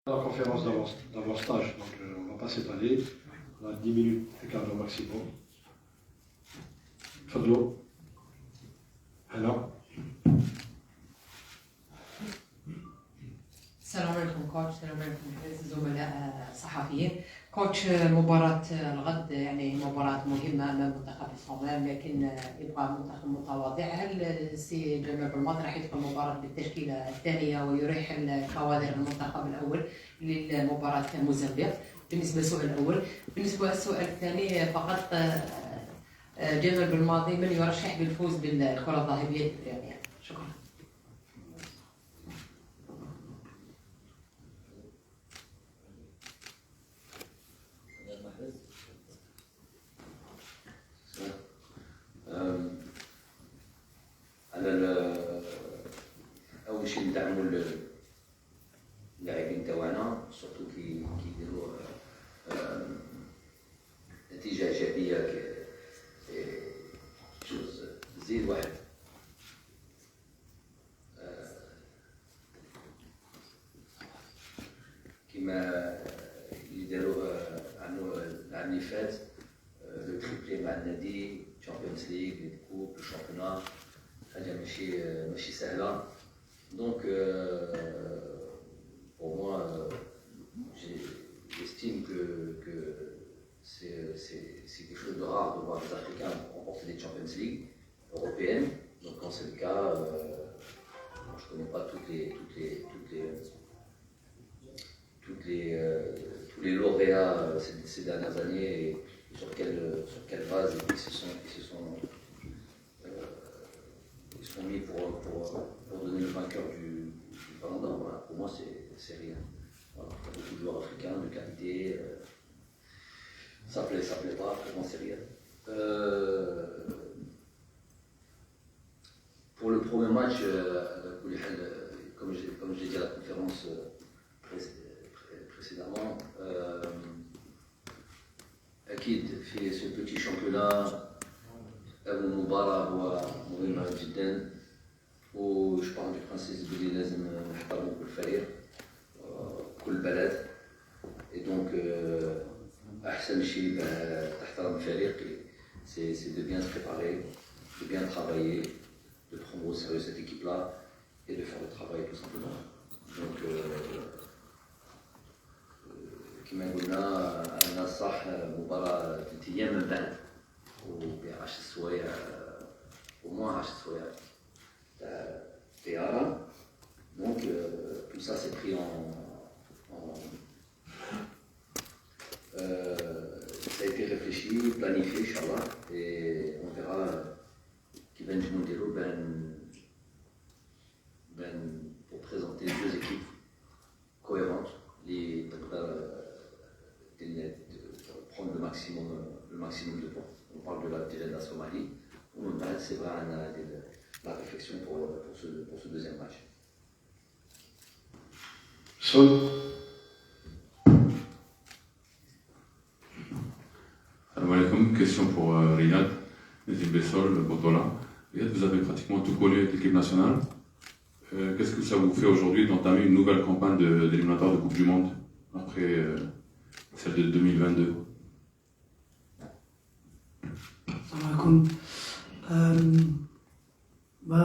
La conférence d'avant-stage, donc on ne va pas s'étaler, on a 10 minutes et quart d'heure maximum. Fadlo, Hana. السلام عليكم كوتش، السلام عليكم زملاء الصحفيين. كوتش، مباراة الغد يعني مباراة مهمة أمام منتخب الصومال، لكن يبقى منتخب متواضع. هل السي جمال بلماضي راح يدخل المباراة بالتشكيلة الثانية ويريح الكوادر المنتخب الأول للمباراة موزمبيق؟ بالنسبة للسؤال الأول. بالنسبة للسؤال الثاني، فقط جمال بلماضي من يرشح بالفوز بالكرة الذهبية الإفريقية؟ شكرا. أول شيء ندعموا اللاعبين تاعنا سورتو كيديروا نتيجة إيجابية جوز زيد واحد. كما يديروا عنو العام اللي فات لو تريبلي مع النادي تشامبيونز ليغ الكوب الشامبيونات، حاجة ماشي سهلة. Donc, pour moi, j'estime que c'est quelque chose de rare de voir les Africains remporter des Champions League européennes. Donc, quand c'est le cas, je ne connais pas tous les lauréats ces dernières années et sur quelle base ils se sont mis pour donner le vainqueur du Ballon d'Or. Voilà. Pour moi, c'est rien. Voilà. Il y a beaucoup de joueurs africains de qualité. Ça plaît pas. Pour moi, c'est rien. Pour le premier match, comme j'ai dit à la conférence précédemment, أكيد في ce petit championnat أول مباراة هو مهمة جدا، وش بارل دو برانسيس بلي لازم نحترموا كل فريق كل بلد. et donc أحسن شيء تحترم فريق c'est de bien se préparer, de bien travailler, de prendre au sérieux cette équipe-là et de faire le travail tout simplement. Donc كما قلنا أنا صح مباراة 3 أيام من بعد وب10 سوايع وموان 10 سوايع تاع طيارة. Donc tout ça c'est pris ça a été réfléchi, planifié Inch'Allah, et on verra qui va nous dire pour présenter deux équipes cohérentes, prendre le maximum de points. On parle déjà de la Somalie, c'est vrai la réflexion pour ce deuxième match. Sol. Salam alaikum, question pour Riyad, Nazim Bessol, Botola. Riyad, vous avez pratiquement tout connu avec l'équipe nationale. Qu'est-ce que ça vous fait aujourd'hui d'entamer une nouvelle campagne d'éliminatoire de Coupe du Monde après celle de 2022? Salam alaikum.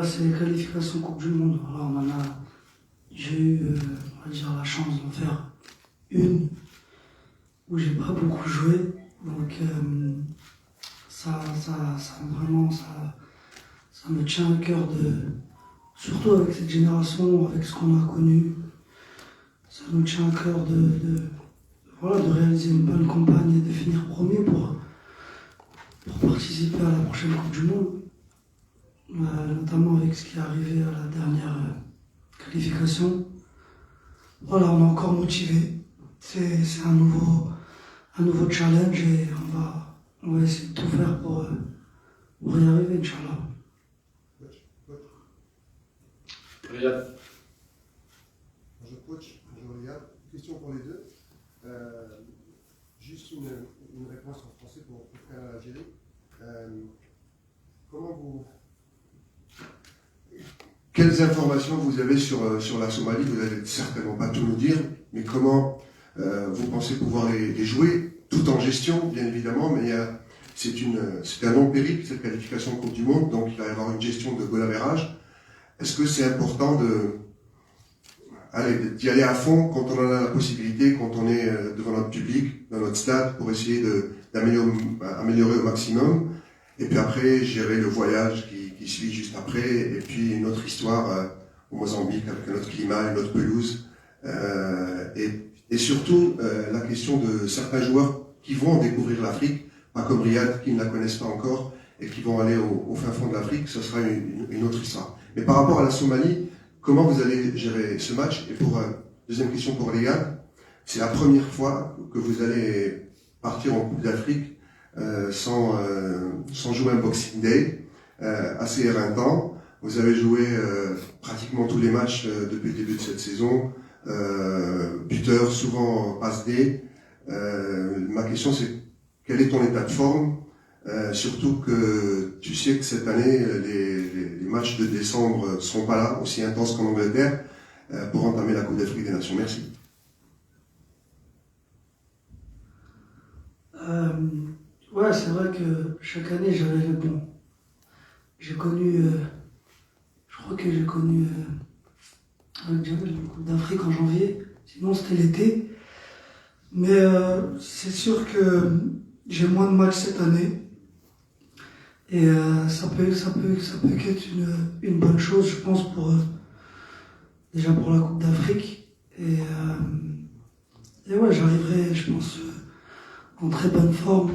C'est les qualifications Coupe du Monde. Alors j'ai eu on va dire, la chance d'en faire une où j'ai pas beaucoup joué. Donc ça me tient à cœur surtout avec cette génération, avec ce qu'on a connu, ça nous tient à cœur de réaliser une bonne campagne et de finir premier pour participer à la prochaine Coupe du Monde, notamment avec ce qui est arrivé à la dernière qualification. Voilà, on est encore motivé. C'est un nouveau challenge et on va essayer de tout faire pour y arriver, Inch'Allah. Riyad. Bonjour coach, bonjour Riyad. Question pour les deux. Juste une réponse en français pour faire l'Algérie. Quelles informations vous avez sur la Somalie? Vous n'allez certainement pas tout nous dire, mais comment vous pensez pouvoir les jouer, tout en gestion, bien évidemment, mais c'est un long périple, cette qualification en Coupe du Monde, donc il va y avoir une gestion de goal average. Est-ce que c'est important d'y aller à fond quand on en a la possibilité, quand on est devant notre public, dans notre stade, pour essayer d'améliorer au maximum, et puis après gérer le voyage qui suit juste après, et puis une autre histoire au Mozambique avec un autre climat, une autre pelouse, et surtout la question de certains joueurs qui vont découvrir l'Afrique, pas comme Riyad, qui ne la connaissent pas encore, et qui vont aller au fin fond de l'Afrique, ce sera une autre histoire. Mais par rapport à la Somalie, comment vous allez gérer ce match? Et deuxième question pour Riyad, c'est la première fois que vous allez partir en Coupe d'Afrique sans jouer un Boxing Day, assez éreintant. Vous avez joué pratiquement tous les matchs depuis le début de cette saison, buteur, souvent passe D. Ma question c'est, quel est ton état de forme? Surtout que tu sais que cette année, les matchs de décembre ne seront pas là, aussi intenses qu'en Angleterre, pour entamer la Coupe d'Afrique des Nations. Merci. Ouais, c'est vrai que chaque année, j'avais bon. J'ai connu, je crois que j'ai connu avec Jamel la Coupe d'Afrique en janvier, sinon c'était l'été. Mais c'est sûr que j'ai moins de matchs cette année. Et ça peut qu'être une bonne chose, je pense, déjà pour la Coupe d'Afrique. Et ouais, j'arriverai, je pense, en très bonne forme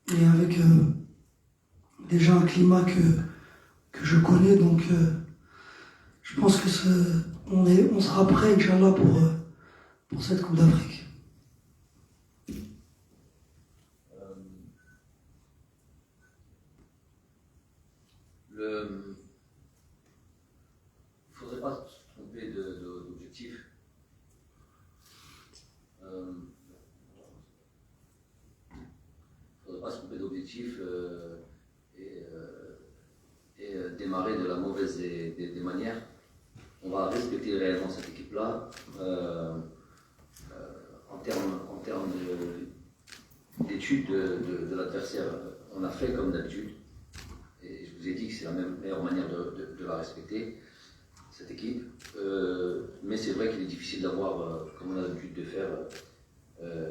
et avec déjà un climat que je connais. Donc, je pense que on sera prêt, Inch'Allah, pour cette Coupe d'Afrique. Il ne faudrait pas se tromper d'objectif. Il ne faudrait pas se tromper d'objectif et démarrer de la mauvaise des manières. On va respecter réellement cette équipe-là en termes d'études de l'adversaire. On a fait comme d'habitude. Et je vous ai dit que c'est la meilleure manière de la respecter, cette équipe. Mais c'est vrai qu'il est difficile d'avoir, comme on a l'habitude de faire,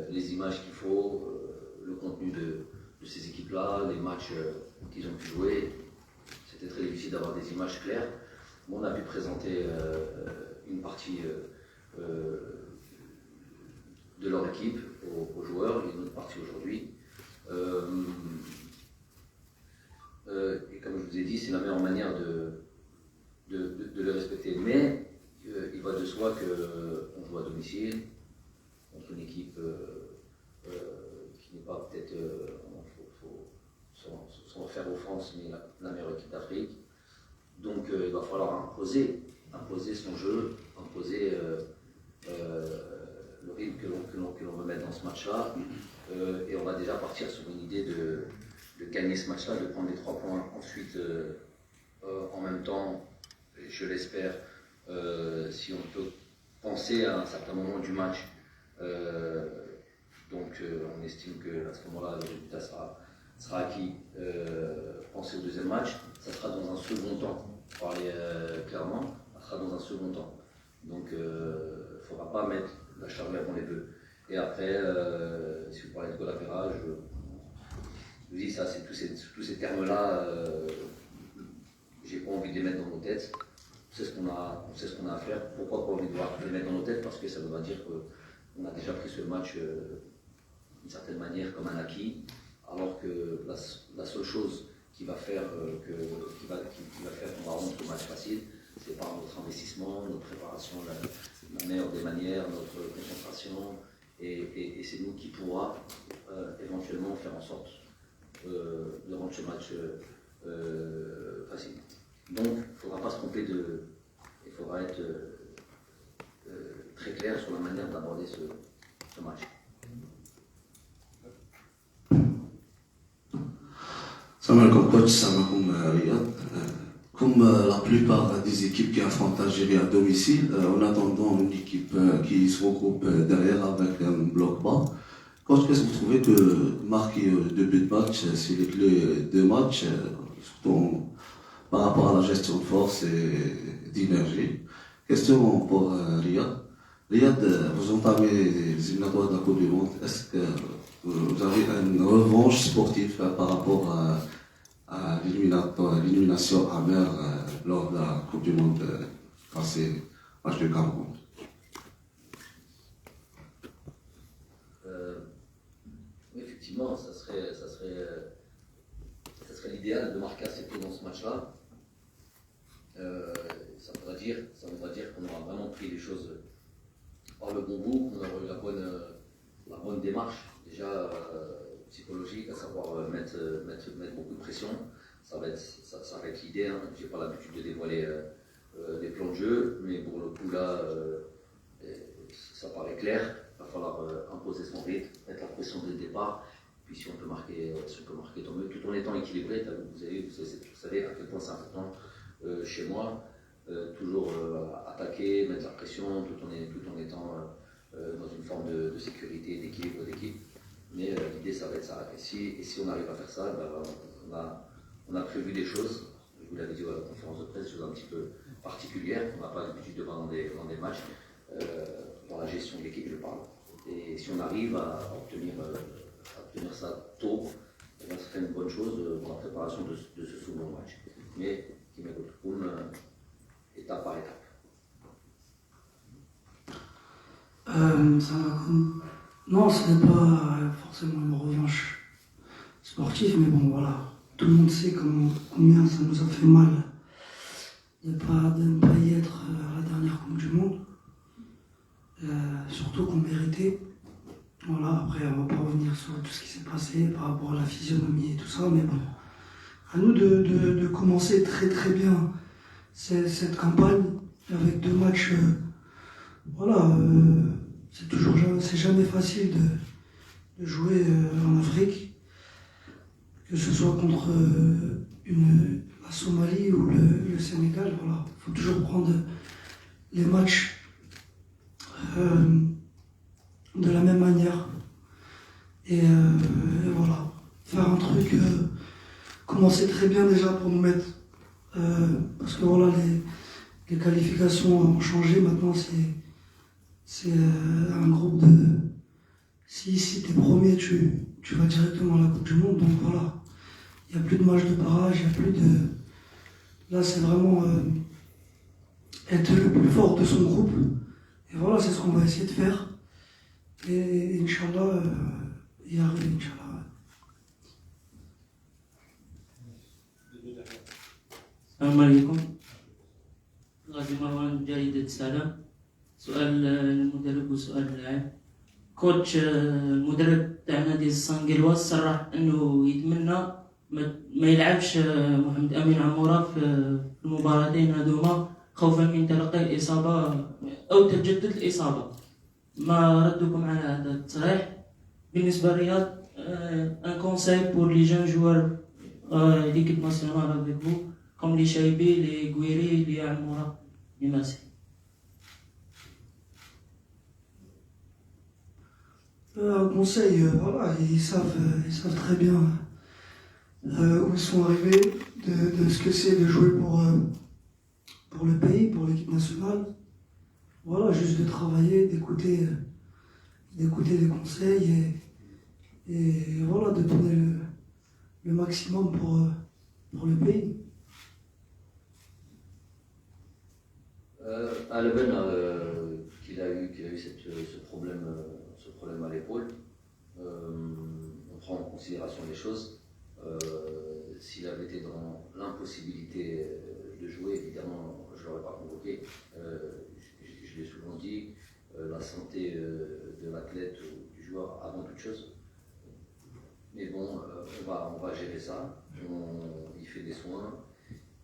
les images qu'il faut, le contenu de ces équipes-là, les matchs qu'ils ont pu jouer. C'était très difficile d'avoir des images claires. Bon, on a pu présenter une partie de leur équipe aux joueurs, et une autre partie aujourd'hui. Et comme je vous ai dit, c'est la meilleure manière de le respecter. Mais il va de soi qu'on joue à domicile contre une équipe qui n'est pas peut-être, sans faire offense, mais la meilleure équipe d'Afrique. Donc il va falloir imposer son jeu, imposer le rythme que l'on veut mettre dans ce match-là. Et on va déjà partir sur une idée de gagner ce match-là, de prendre les 3 points ensuite en même temps, je l'espère, si on peut penser à un certain moment du match. Donc on estime qu'à ce moment-là, le résultat sera acquis. Penser au deuxième match, ça sera dans un second temps. Pour parler clairement, ça sera dans un second temps. Donc il ne faudra pas mettre la charrue avant les bœufs. Et après, si vous parlez de goal average, je vous dis ça, c'est tous ces termes-là, j'ai pas envie de les mettre dans nos têtes. On sait ce qu'on a à faire. Pourquoi pas envie de les mettre dans nos têtes? Parce que ça veut dire qu'on a déjà pris ce match d'une certaine manière comme un acquis, alors que la seule chose qui va faire qu'on va rendre ce match facile, c'est par notre investissement, notre préparation, la meilleure des manières, notre concentration, et c'est nous qui pourra éventuellement faire en sorte de rendre ce match facile. Donc, il ne faudra pas se tromper il faudra être très clair sur la manière d'aborder ce match. Salam alaikum coach, salam alaikum Riyad. comme la plupart des équipes qui affrontent l'Algérie à domicile, en attendant une équipe qui se regroupe derrière avec un bloc bas. Coach, qu'est-ce que vous trouvez de marquer 2 buts de match, c'est les clés de match, surtout par rapport à la gestion de force et d'énergie? Question pour Riyad. Riyad, vous entamez les éliminatoires de la Coupe du Monde. Est-ce que vous avez une revanche sportive par rapport à l'élimination amère lors de la Coupe du Monde grâce au match de Cameroun? Effectivement, ça serait l'idéal de marquer assez tôt dans ce match-là. Ça voudra dire qu'on aura vraiment pris les choses par le bon bout, qu'on aura eu la bonne démarche, déjà psychologique, à savoir mettre beaucoup de pression. Ça va être l'idée. Hein. Je n'ai pas l'habitude de dévoiler les plans de jeu, mais pour le coup là, ça paraît clair. Il va falloir imposer son rythme, mettre la pression dès le départ. Puis si on peut marquer tant mieux, tout en étant équilibré. Vous savez à quel point c'est important chez moi. Toujours attaquer, mettre la pression, tout en étant dans une forme de sécurité, d'équilibre d'équipe. Mais l'idée, ça va être ça. Et si on arrive à faire ça, on a prévu des choses. Je vous l'avais dit à la conférence de presse, des choses un petit peu particulières. On n'a pas l'habitude de voir dans des matchs. Dans la gestion de l'équipe, je parle. Et si on arrive à obtenir ça tôt, ça serait une bonne chose dans la préparation de ce second match. Mais qui m'écoute, étape par étape. Non, ce n'est pas forcément une revanche sportive, mais bon, voilà. Tout le monde sait combien ça nous a fait mal de ne pas y être à la dernière Coupe du Monde. Surtout qu'on méritait. Voilà, après, on ne va pas revenir sur tout ce qui s'est passé par rapport à la physionomie et tout ça, mais bon. À nous de commencer très très bien cette campagne avec 2 matchs. Voilà, c'est jamais facile de jouer en Afrique, que ce soit contre la Somalie ou le Sénégal. Voilà, il faut toujours prendre les matchs de la même manière et voilà, faire un truc, commencer très bien déjà pour nous mettre, parce que voilà, les qualifications ont changé. Maintenant c'est un groupe de, si t'es premier, tu vas directement à la Coupe du Monde. Donc voilà, il n'y a plus de match de barrage, il n'y a plus de, là c'est vraiment être le plus fort de son groupe. Et voilà, c'est ce qu'on va essayer de faire. Et Inch'Allah, y arriver, Inch'Allah. السلام عليكم. غادي مروان جريدة سلام. سؤال المدرب وسؤال اللاعب. كوتش المدرب تاع نادي السانجيلواس صرح انه يتمنى ما يلعبش محمد امين عمورة في المباراتين هذوما خوفا من تلقي الاصابه او تجدد الاصابه. ما ردكم على هذا التصريح؟ بالنسبه لرياض un conseil pour les jeunes joueurs d'équipe nationale avec vous, comme les Chaibi, les Gouiri, les Amoura, les Massi. Un conseil, voilà, ils savent très bien où ils sont arrivés, de ce que c'est de jouer pour le pays, pour l'équipe nationale. Voilà, juste de travailler, d'écouter des conseils et voilà, de donner le maximum pour le pays. À Leuven, qu'il a eu ce problème à l'épaule, on prend en considération les choses. S'il avait été dans l'impossibilité de jouer, évidemment, je ne l'aurais pas convoqué. Je l'ai souvent dit, la santé de l'athlète ou du joueur avant toute chose. Mais bon, on va gérer ça. Il fait des soins,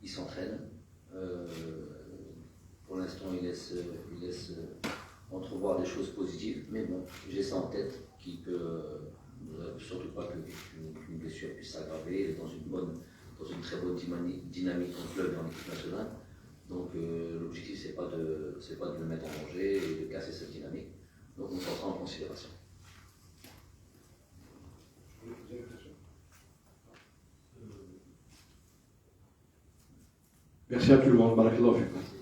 il s'entraîne. Pour l'instant, il laisse entrevoir des choses positives. Mais bon, j'ai ça en tête, qui peut surtout pas qu'une blessure puisse s'aggraver. Il est dans une très bonne dynamique en club et en équipe nationale. Donc l'objectif, c'est pas de le mettre en danger et de casser cette dynamique. Donc on prend ça en considération. Merci à tout le monde. Barakallahu fikum.